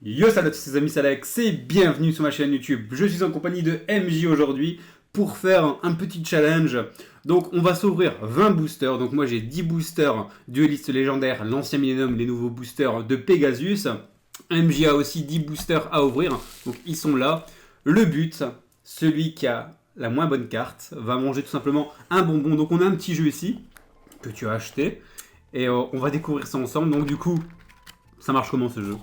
Yo salut à tous les amis, c'est Alex et bienvenue sur ma chaîne YouTube. Je suis en compagnie de MJ aujourd'hui pour faire un petit challenge. Donc on va s'ouvrir 20 boosters. Donc moi j'ai 10 boosters dueliste légendaire, l'ancien millénium, les nouveaux boosters de Pegasus. MJ a aussi 10 boosters à ouvrir. Donc ils sont là. Le but, celui qui a la moins bonne carte va manger tout simplement un bonbon. Donc on a un petit jeu ici que tu as acheté. Et on va découvrir ça ensemble. Donc du coup, ça marche comment ce jeu ?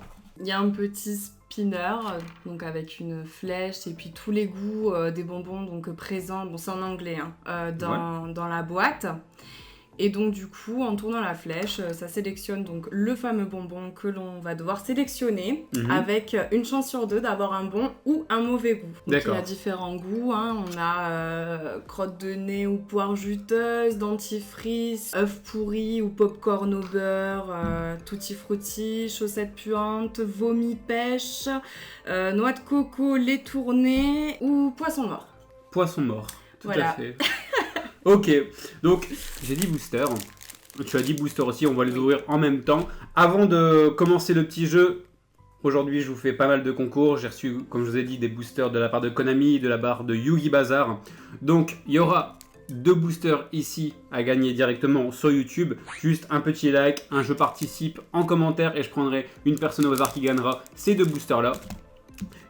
Il y a un petit spinner, donc avec une flèche et puis tous les goûts des bonbons donc présents, bon c'est en anglais, dans la boîte. Et donc du coup, en tournant la flèche, ça sélectionne donc le fameux bonbon que l'on va devoir sélectionner avec une chance sur deux d'avoir un bon ou un mauvais goût. Donc il y a différents goûts, on a crotte de nez ou poire juteuse, dentifrice, œuf pourri ou popcorn au beurre, tutti frutti, chaussettes puantes, vomi pêche, noix de coco, lait tourné ou poisson mort. Poisson mort, tout à fait. Ok, donc j'ai 10 boosters. Tu as 10 boosters aussi, on va les ouvrir en même temps. Avant de commencer le petit jeu, aujourd'hui je vous fais pas mal de concours. J'ai reçu, comme je vous ai dit, des boosters de la part de Konami, de la part de Yugi Bazaar. Donc il y aura 2 boosters ici à gagner directement sur YouTube. Juste un petit like, un je participe en commentaire et je prendrai une personne au hasard qui gagnera ces 2 boosters là.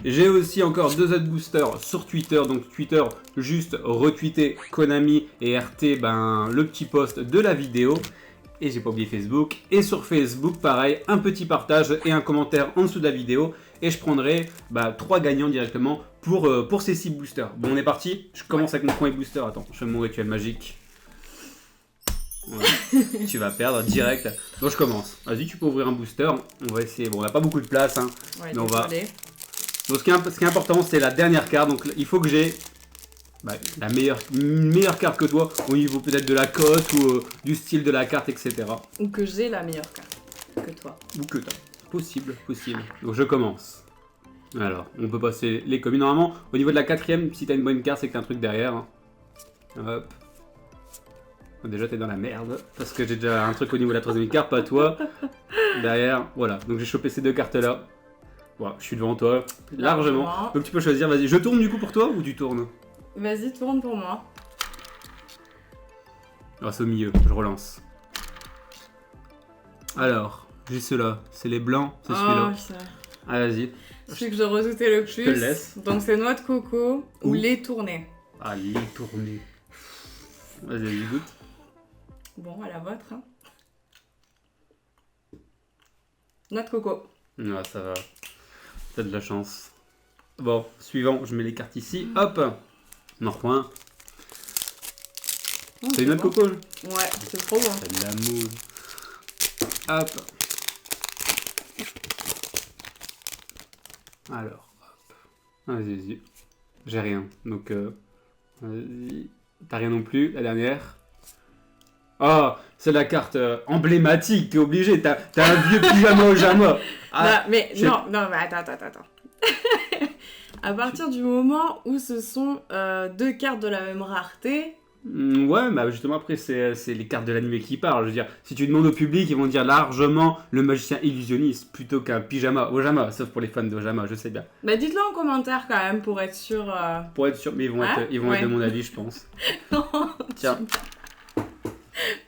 J'ai aussi encore 2 autres boosters sur Twitter, donc Twitter, juste retweeter Konami et RT le petit post de la vidéo. Et j'ai pas oublié Facebook. Et sur Facebook, pareil, un petit partage et un commentaire en dessous de la vidéo. Et je prendrai 3 gagnants directement pour ces 6 boosters. Bon, on est parti. Je commence avec mon premier booster. Attends, je fais mon rituel magique. Voilà. Tu vas perdre direct. Donc je commence. Vas-y, tu peux ouvrir un booster. On va essayer. Bon, on n'a pas beaucoup de place, Ouais, mais on va... Donc ce qui est important, c'est la dernière carte. Donc il faut que j'ai la meilleure carte que toi, au niveau peut-être de la cote ou du style de la carte, etc. Ou que j'ai la meilleure carte que toi. Ou que toi. Possible. Donc je commence. Alors, on peut passer les communes. Normalement, au niveau de la quatrième, si t'as une bonne carte, c'est que t'as un truc derrière. Hop. Déjà, t'es dans la merde. Parce que j'ai déjà un truc au niveau de la troisième carte, pas toi. Derrière, voilà. Donc j'ai chopé ces 2 cartes-là. Voilà, je suis devant toi, largement. Donc tu peux choisir, vas-y. Je tourne du coup pour toi ou tu tournes ? Vas-y, tourne pour moi. Ah, c'est au milieu, je relance. Alors, j'ai ceux-là. C'est les blancs, c'est celui-là. Ah, vas-y. Celui que je redoutais le plus. Je te le laisse. Donc c'est noix de coco ou lait tourné. Ah, lait tourné. Vas-y, goûte. Bon, à la vôtre. Noix de coco. Ah, ça va. T'as de la chance. Bon, suivant, je mets les cartes ici. Hop. On en reprend un. C'est une noix de coco. Ouais, c'est trop bon. C'est de la mousse. Hop. Alors, hop. Vas-y. J'ai rien. Donc, vas-y. T'as rien non plus. La dernière. Oh, c'est la carte emblématique. T'es obligé. T'as un vieux pyjama au jama. Ah, mais attends. À partir du moment où ce sont 2 cartes de la même rareté... Ouais, mais justement après c'est les cartes de l'anime qui parlent. Je veux dire, si tu demandes au public, ils vont dire largement le magicien illusionniste plutôt qu'un pyjama Ojama, sauf pour les fans d'Ojama, je sais bien. Bah dites-le en commentaire quand même pour être sûr. Pour être sûr, mais ils vont être de mon avis, je pense. Non. Tiens.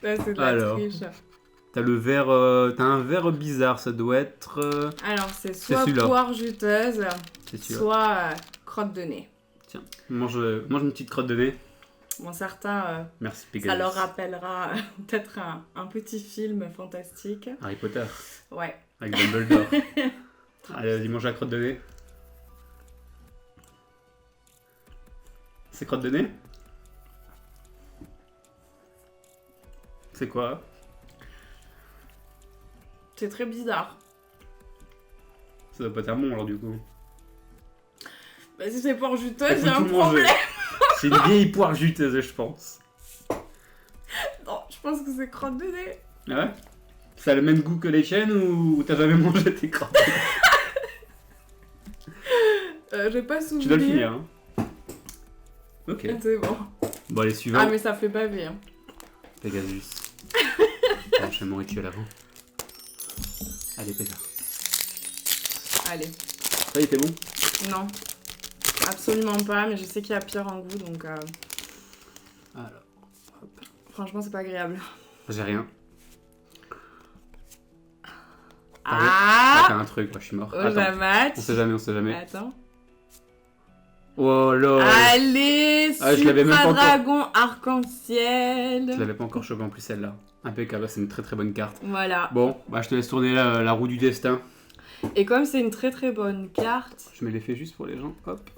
Ça c'est de la triche. T'as le verre, t'as un verre bizarre, ça doit être. Alors c'est soit poire juteuse, soit crotte de nez. Tiens, mange une petite crotte de nez. Bon, certains, merci Pegasus. Ça leur rappellera peut-être un petit film fantastique. Harry Potter. Ouais. Avec Dumbledore. Allez, vas-y, mange la crotte de nez. C'est crotte de nez ? C'est quoi ? C'est très bizarre. Ça doit pas être bon alors du coup. Bah si c'est poire juteuse, j'ai un problème. C'est une vieille poire juteuse, je pense. Non, je pense que c'est crotte de nez. Ah ouais ? Ça a le même goût que les tiennes ou t'as jamais mangé tes crottes de nez ? J'ai pas souvenir. Tu dois le finir, hein. Ok. C'est bon. Bon, allez, suivant. Ah mais ça fait baver, hein. Pegasus. Je fais mon rituel avant. Allez, Pétard. Allez. Ça, il était bon? Non. Absolument pas, mais je sais qu'il y a pire en goût, donc... Alors, hop. Franchement, c'est pas agréable. J'ai rien. Ah, T'as un truc, moi je suis mort. oh, Attends. match. On sait jamais. Attends. Oh là. Allez, Ah, je l'avais même pas Supra encore. Dragon arc-en-ciel. Je l'avais pas encore chopé en plus celle-là. Impeccable, c'est une très très bonne carte. Voilà. Bon, bah je te laisse tourner la roue du destin. Et comme c'est une très très bonne carte, Je mets l'effet juste pour les gens. Hop.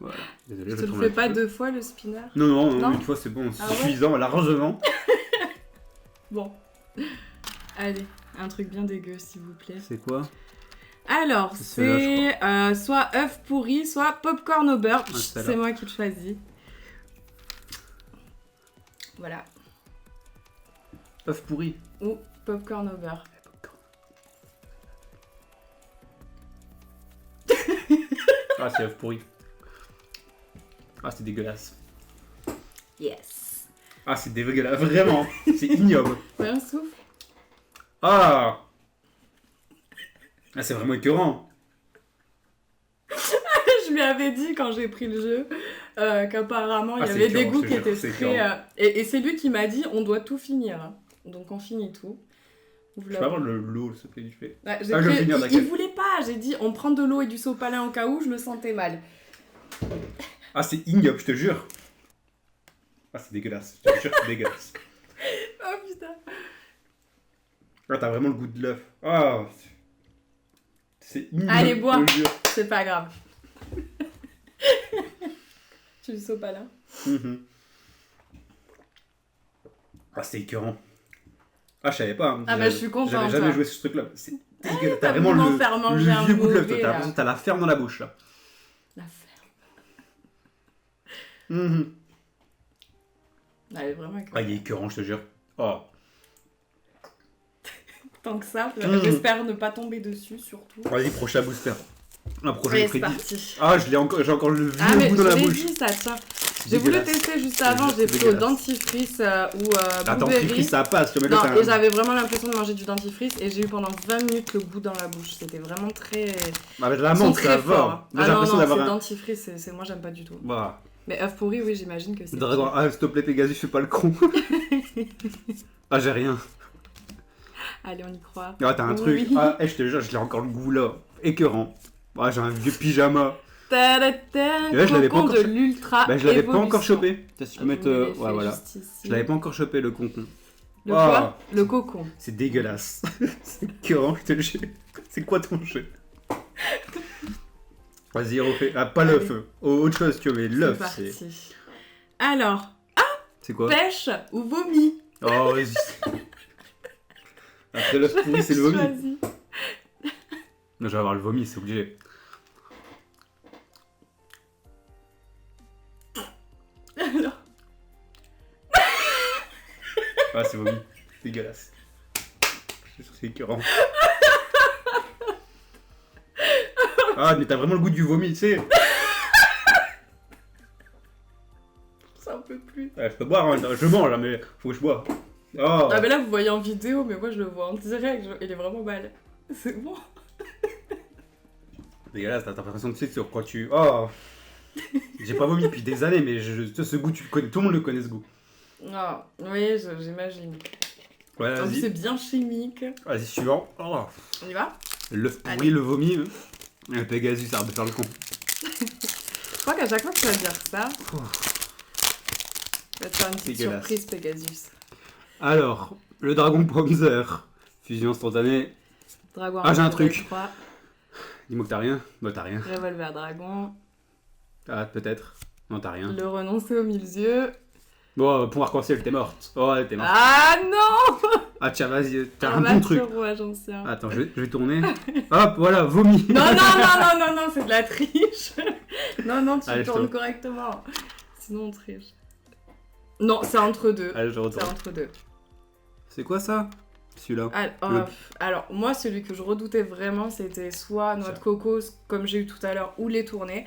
Voilà. Désolé, je te le tourne fais un pas petit peu. 2 fois le spinner. Non, Non une fois c'est bon, c'est Ah ouais suffisant, largement. Bon. Allez, un truc bien dégueu s'il vous plaît. C'est quoi? Alors, C'est c'est soit œuf pourri, soit popcorn au beurre. Ah, c'est C'est moi qui le choisis. Voilà. Œuf pourri. Ou popcorn au beurre. Ah, c'est œuf pourri. Ah, c'est dégueulasse. Yes. Ah, c'est dégueulasse, vraiment. C'est ignoble. Fais un souffle. Ah, c'est vraiment écœurant. Je lui avais dit quand j'ai pris le jeu qu'apparemment il y Ah, c'est avait des écœurant, goûts je te qui jure, étaient c'est très... écœurant. et c'est lui qui m'a dit on doit tout finir. Hein. Donc on finit tout. Je peux avoir l'eau, s'il te plaît, du fait. Ouais, je vais finir, il t'inquiète. voulait pas, j'ai dit on prend de l'eau et du sopalin au cas où, je le sentais mal. Ah, c'est ignoble, je te jure. Ah, c'est dégueulasse. Je te jure, c'est dégueulasse. Oh putain. Ah, t'as vraiment le goût de l'œuf. Ah, c'est ignoble. Allez, bois. je te jure. C'est pas grave. Tu le sopalin. Ah, c'est écœurant. Ah, je savais pas. Hein. Ah bah je suis contente. J'avais jamais toi. joué sur ce truc-là. C'est dégueulasse. t'as T'as vraiment voulu le, m'en faire manger un vieux goût de l'œuf. mauvais, T'as là. l'impression que t'as la ferme dans la bouche, là. La ferme. Mhm. Elle est vraiment Ah, il est écœurant, je te jure. Oh. tant que ça. Mmh. J'espère ne pas tomber dessus, surtout. Vas-y, prochain booster. Un prochain Allez, c'est crédit. parti. Ah, j'ai encore le vieux Ah mais goût dans je la l'ai bouche. dit ça, tiens. J'ai voulu Dégueulasse. tester juste avant, j'ai pris au Dégueulasse. dentifrice ou Attends, blueberry. fri ça passe. Tu vois, mais Non, là, et j'avais vraiment l'impression de manger du dentifrice et j'ai eu pendant 20 minutes le goût dans la bouche. C'était vraiment très... avec la Ils sont menthe, très ça forts. va. Ah J'ai non, l'impression non, d'avoir c'est un. dentifrice, moi j'aime pas du tout. Bah. Mais œuf pourri, oui, j'imagine que c'est... Dragon, pire. ah, s'il te plaît, Pegasus, fais pas le con. Ah, j'ai rien. Allez, on y croit. Ah, t'as un truc. Oui. Ah, je te jure, je l'ai encore le goût là. Écœurant. Ah, j'ai un vieux pyjama. Ta-da-ta, Et là, je l'avais pas cocon encore de cho- l'ultra Bah, je l'avais pas encore évolution. chopé. Si tu peux Je mettre. vous l'ai Ouais, fait voilà. juste ici. Je l'avais pas encore chopé le concon. Le Ah. quoi? Le cocon. C'est dégueulasse. C'est écœurant, je te le jure. C'est quoi ton jeu? Vas-y, refais. Ah, pas l'œuf. Autre chose, tu veux, mais l'œuf, C'est c'est. parti. Alors, C'est quoi? pêche ou vomi? Oh, vas-y. Après l'œuf pourri, c'est le vomi. Choisis. Non, je vais avoir le vomi, c'est obligé. Alors, Ah, c'est vomi. Dégueulasse. C'est écœurant. Ah, mais t'as vraiment le goût du vomi, tu sais. ça en peut plus. Ouais, je peux boire, hein. Je mange, hein, mais faut que je bois. Oh. Ah mais là vous voyez en vidéo, mais moi je le vois en direct, il est vraiment mal. C'est bon. Dégueulasse, t'as l'impression, tu sais, sur quoi tu. Oh. J'ai pas vomi depuis des années, mais ce goût, tu le connais. Tout le monde le connaît, ce goût. Ah, oui, j'imagine. Ouais, En plus c'est vas-y. bien chimique. Vas-y, suivant. Oh. On y va? L'œuf pourri, Allez. le vomi. Le Pegasus, ça arrête de faire le con. Je crois qu'à chaque fois que tu vas dire ça, tu vas te faire une petite Dégueulasse. surprise Pegasus. Alors, le Dragon Panzer. Fusion instantanée. Dragon. Ah, j'ai un Revolver truc. 3, Dis-moi que t'as rien. Bah, t'as rien. Revolver Dragon. Ah, peut-être. Non, t'as rien. Le renoncer au milieu. Bon, pour arc-en-ciel, t'es morte. Oh, t'es morte. Ah non! Ah, tiens, vas-y, t'as un Un bon match truc. rouage ancien. Attends, je vais tourner. Hop, voilà, vomi. Non, c'est de la triche. Non, tu Allez, je tournes tourne. correctement. Sinon, on triche. Non, c'est entre deux. Allez, je C'est retourne. entre deux. C'est quoi ça? Celui-là. Alors, moi, celui que je redoutais vraiment, c'était soit noix de coco, comme j'ai eu tout à l'heure, ou lait tourné.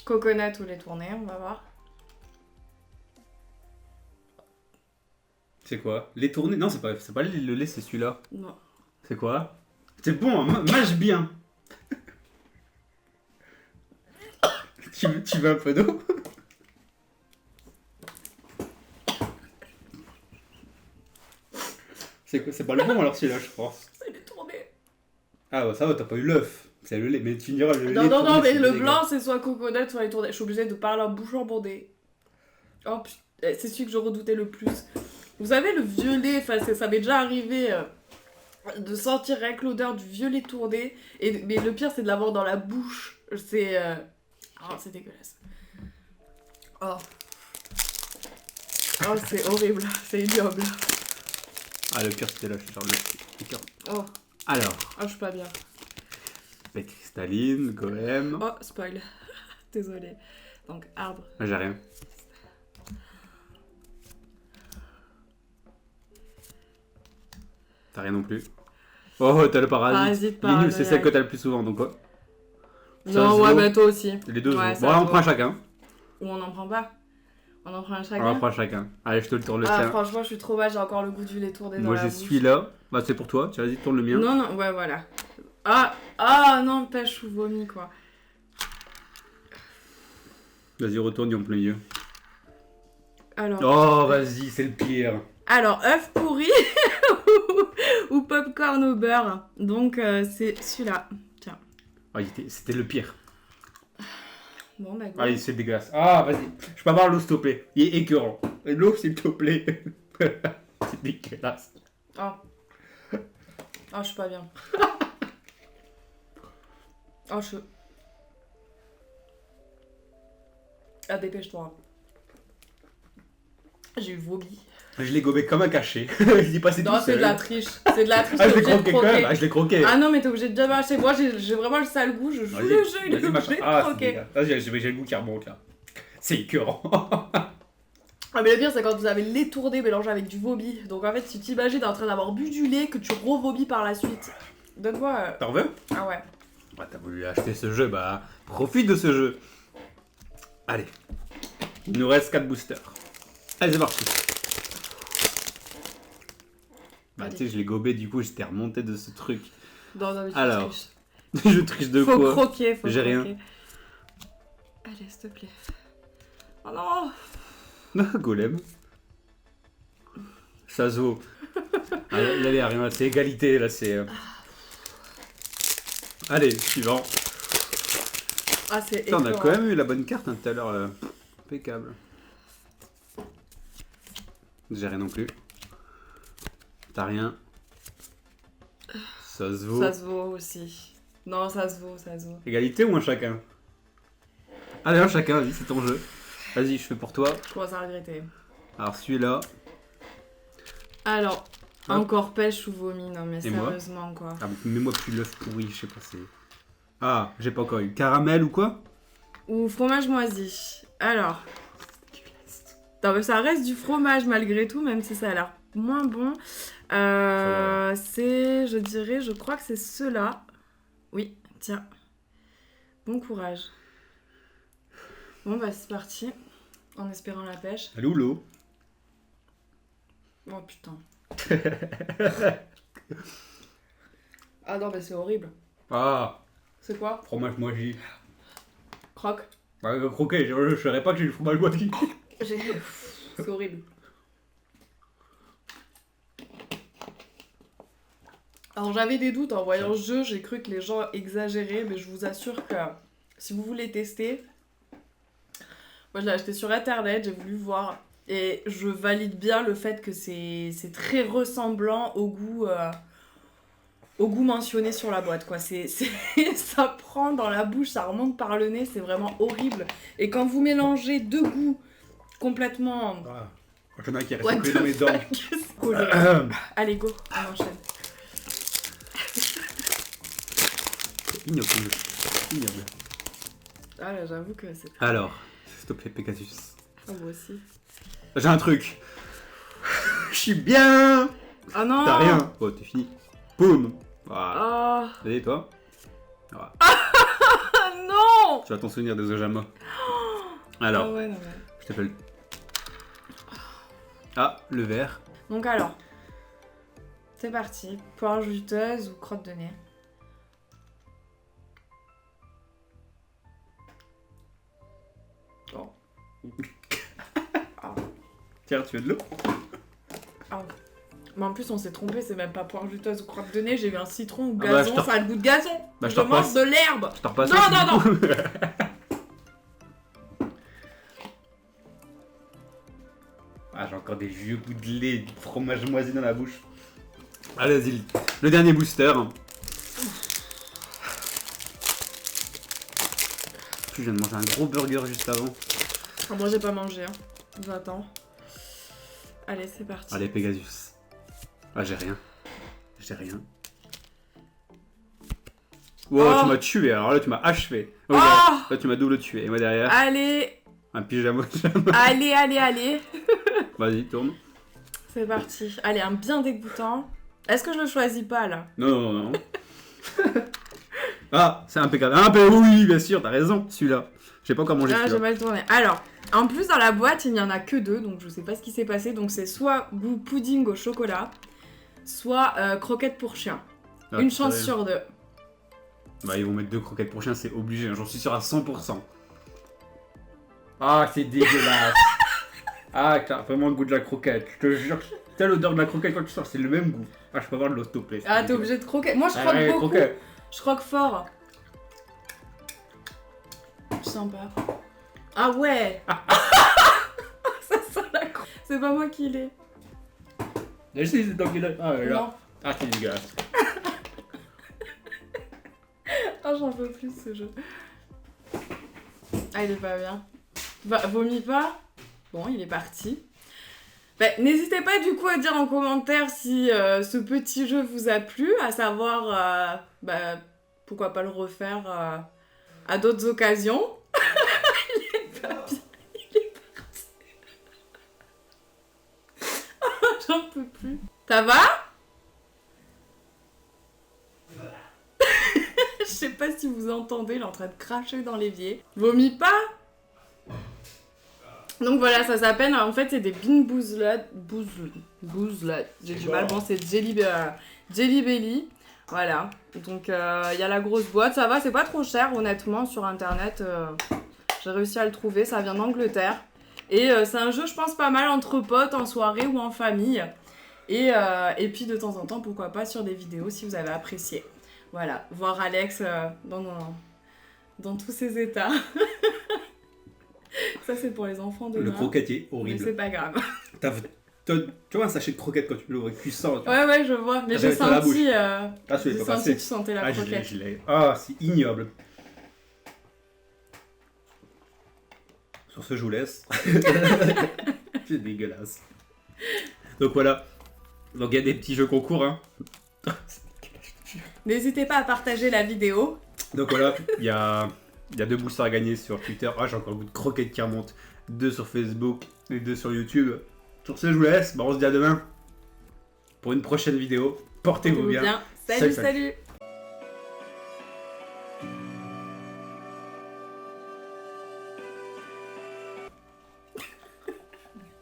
Coconut ou lait tourné, on va voir. C'est quoi? Lait tourné? Non, c'est pas le lait, c'est celui-là. Non. C'est quoi? C'est bon, mâche bien. Tu veux un peu d'eau? C'est quoi? C'est pas le bon alors celui-là, je crois. C'est les tournés. Ah bah ça va, t'as pas eu l'œuf. C'est le lait, mais tu me diras le lait. Non, mais le blanc, c'est soit coconut, soit les tournés. Je suis obligée de parler en bouche embondée. Oh putain, c'est celui que je redoutais le plus. Vous savez, le violet, enfin, ça m'est déjà arrivé de sentir rien que l'odeur du violet tourné. Mais le pire, c'est de l'avoir dans la bouche. C'est. Oh, c'est dégueulasse. Oh. Oh, c'est horrible. C'est ignoble. Ah, le pire, c'était là, je suis genre le pire. Oh. Alors. Oh, je suis pas bien. Avec cristalline, goème. Oh, spoil. Désolée. Donc, arbre. J'ai rien. T'as rien non plus. Oh, t'as le parasite. Parasite, c'est celle que t'as le plus souvent, donc quoi. Non, ouais, bah toi aussi. Les deux. Ouais, bon, on prend chacun. Ou on en prend pas. On en prend un chacun. On en prend chacun. Allez, je te le tourne le tien. Ah, franchement, je suis trop mal, j'ai encore le goût du lait tourné dans la bouche. Moi, j'ai celui-là. Bah, c'est pour toi. Tiens, vas-y, tourne le mien. Non, ouais, voilà. Ah, non, pêche ou vomi, quoi. Vas-y, retourne en plein milieu. Alors. Oh, vas-y, c'est le pire. Alors, œuf pourri ou popcorn au beurre. Donc, c'est celui-là. Tiens. Ah, c'était le pire. Bon, bah, Allez, c'est dégueulasse. Ah, vas-y. Je peux avoir l'eau, s'il te plaît. Il est écœurant. L'eau, s'il te plaît. C'est dégueulasse. Oh. Oh, je suis pas bien. Oh, je... Ah, dépêche-toi. J'ai eu vomi. Je l'ai gobé comme un cachet. Je dis pas c'est tout Non, c'est de la triche. C'est de la triche. Ah, je l'ai croqué quand même. Ah, je l'ai croqué. Ah non, mais t'es obligé de bien mâcher. Moi, j'ai vraiment le sale goût. Je joue le jeu, il est obligé de croquer. Vas-y, j'ai le goût qui remonte là. C'est écœurant. Ah, mais le pire, c'est quand vous avez le lait tourné mélangé avec du vomi. Donc en fait, tu t'imagines en train d'avoir bu du lait que tu revomis par la suite. Donne-moi. T'en veux? Ah ouais. Ouais, t'as voulu acheter ce jeu, bah profite de ce jeu. Allez. Il nous reste 4 boosters. Allez, c'est parti. Bah, tu sais, je l'ai gobé, du coup, j'étais remonté de ce truc. Non, mais tu alors, triches. je triche de faut quoi? Croquer, faut J'ai croquer. rien. Allez, s'il te plaît. Oh non! Golem. Chazo. Ah, là, il y a rien, c'est égalité, là, c'est... Allez, suivant. Ah, c'est Putain, on a quand même eu la bonne carte hein, tout à l'heure. Impeccable. J'ai rien non plus. T'as rien. Ça se vaut. Ça se vaut aussi. Non, ça se vaut, ça se vaut. Égalité ou un chacun? Allez, un chacun, vas-y, c'est ton jeu. Vas-y, je fais pour toi. Je commence à regretter. Alors, celui-là. Alors, hop. encore pêche ou vomi, non mais Et sérieusement quoi. Ah, mets-moi plus l'œuf pourri, je sais pas, c'est... Ah, j'ai pas encore eu. Caramel ou quoi? Ou fromage moisi. Alors. Non mais ça reste du fromage malgré tout, même si ça a l'air moins bon. C'est, je dirais, je crois que c'est ceux-là. Oui, tiens. Bon courage. Bon bah c'est parti. En espérant la pêche. Elle est où l'eau? Oh putain. Ah non mais c'est horrible. Ah, C'est quoi? fromage moisi. Croque. Bah, croquer, je savais pas que j'ai du fromage moisi. C'est horrible. Alors j'avais des doutes en voyant ce jeu, j'ai cru que les gens exagéraient, mais je vous assure que si vous voulez tester, moi je l'ai acheté sur internet, j'ai voulu voir, et je valide bien le fait que c'est très ressemblant au goût mentionné sur la boîte, quoi. Ça prend dans la bouche, ça remonte par le nez, c'est vraiment horrible. Et quand vous mélangez deux goûts complètement... Ah, j'en ai un qui est resté collé dans mes dents. Collé. Allez, go, on enchaîne. Ignoble. Ignoble. Ah là, j'avoue que c'est... Alors, s'il te plaît, Pegasus. Ah, moi aussi. J'ai un truc. Je suis bien. Ah non. T'as rien. Oh, t'es fini. Boum. Voilà. Ah Vas-y, toi. Voilà. ah non. Tu vas t'en souvenir des Ojama. Alors, Ah ouais, non, mais... je t'appelle. Ah, le verre. Donc alors, c'est parti. Poire juteuse ou crotte de nez? Tiens, tu veux de l'eau? Mais en plus, on s'est trompé, c'est même pas poire juteuse ou crotte de nez, j'ai eu un citron ou Ah gazon, bah, ça a le goût de gazon. Bah, je je te mange repasse. de l'herbe. Je te repasse. Non. Ah, j'ai encore des vieux bouts de lait, du fromage moisi dans la bouche. Allez, vas-y, le dernier booster. Je viens de manger un gros burger juste avant. Ah, moi, j'ai pas mangé, hein. J'attends. Allez, c'est parti. Allez, Pegasus. Ah, j'ai rien. Wow, Oh. tu m'as tué, alors là, tu m'as achevé. Oh. Là, tu m'as double tué. Et moi derrière, Allez, un pyjama. allez. Vas-y, tourne. C'est parti. Allez, un bien dégoûtant. Est-ce que je le choisis pas, là? Non. Ah, c'est impeccable. Ah, bah oui, bien sûr, t'as raison, celui-là. J'ai pas encore mangé Ah, j'ai celui-là. mal tourné. Alors, en plus, dans la boîte, il n'y en a que 2, donc je sais pas ce qui s'est passé. Donc, c'est soit goût pudding au chocolat, soit croquettes pour chien. Ah, Une c'est chance vrai. sur 2. Bah, ils vont mettre 2 croquettes pour chien, c'est obligé, hein, j'en suis sûr à 100%. Ah, c'est dégueulasse. Ah, t'as vraiment le goût de la croquette. Je te jure, t'as l'odeur de la croquette quand tu sors, c'est le même goût. Ah, je peux avoir de l'eau, s'il te plaît. Ah, t'es obligé de croquer. Moi, je croque beaucoup. Croquette. Je croque fort. Sympa. Ah ouais. Ça sent la croquette. C'est pas moi qui l'ai. Mais si, c'est toi qui l'as. Ah, là. Non. Ah, c'est dégueulasse. Ah, j'en peux plus ce jeu. Ah, il est pas bien. Vomis pas. Bon, il est parti. Bah, n'hésitez pas du coup à dire en commentaire si ce petit jeu vous a plu, à savoir pourquoi pas le refaire à d'autres occasions. Il est pas bien, il est parti. J'en peux plus. Ça va? Je sais pas si vous entendez, il est en train de cracher dans l'évier. Vomis pas? Donc voilà, ça s'appelle, en fait, c'est des bean boozled. J'ai du mal, bon, c'est Jelly Belly. Voilà, donc il y a la grosse boîte, ça va, c'est pas trop cher, honnêtement, sur internet. J'ai réussi à le trouver, ça vient d'Angleterre. Et c'est un jeu, je pense, pas mal entre potes, en soirée ou en famille. Et puis de temps en temps, pourquoi pas, sur des vidéos si vous avez apprécié. Voilà, voir Alex dans tous ses états. Ça, c'est pour les enfants de Le croquette est mais horrible. c'est pas grave. Tu vois un sachet de croquettes quand tu l'ouvres, tu sens. Ouais, je vois. Mais Ah, j'ai j'avais dans la senti, Ah, tu j'ai l'as pas senti que passé. tu sentais la Ah, croquette. je l'ai. Ah, c'est ignoble. Sur ce, je vous laisse. C'est dégueulasse. Donc voilà. Donc il y a des petits jeux concours, hein. N'hésitez pas à partager la vidéo. Donc voilà, il y a 2 boosters à gagner sur Twitter. Ah, j'ai encore le goût de croquettes qui remontent. 2 sur Facebook et 2 sur YouTube. Sur ce, je vous laisse. Bah, on se dit à demain pour une prochaine vidéo. Portez-vous bien. Salut.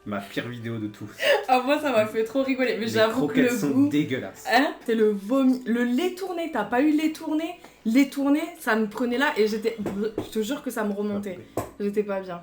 Ma pire vidéo de tous. Ah, moi, ça m'a fait trop rigoler. Mais Les j'avoue que croquettes le sont goût... dégueulasses. Hein, c'est le vomi. Le lait tourné, t'as pas eu lait tourné? Lait tourné, ça me prenait là et j'étais... Je te jure que ça me remontait. J'étais pas bien.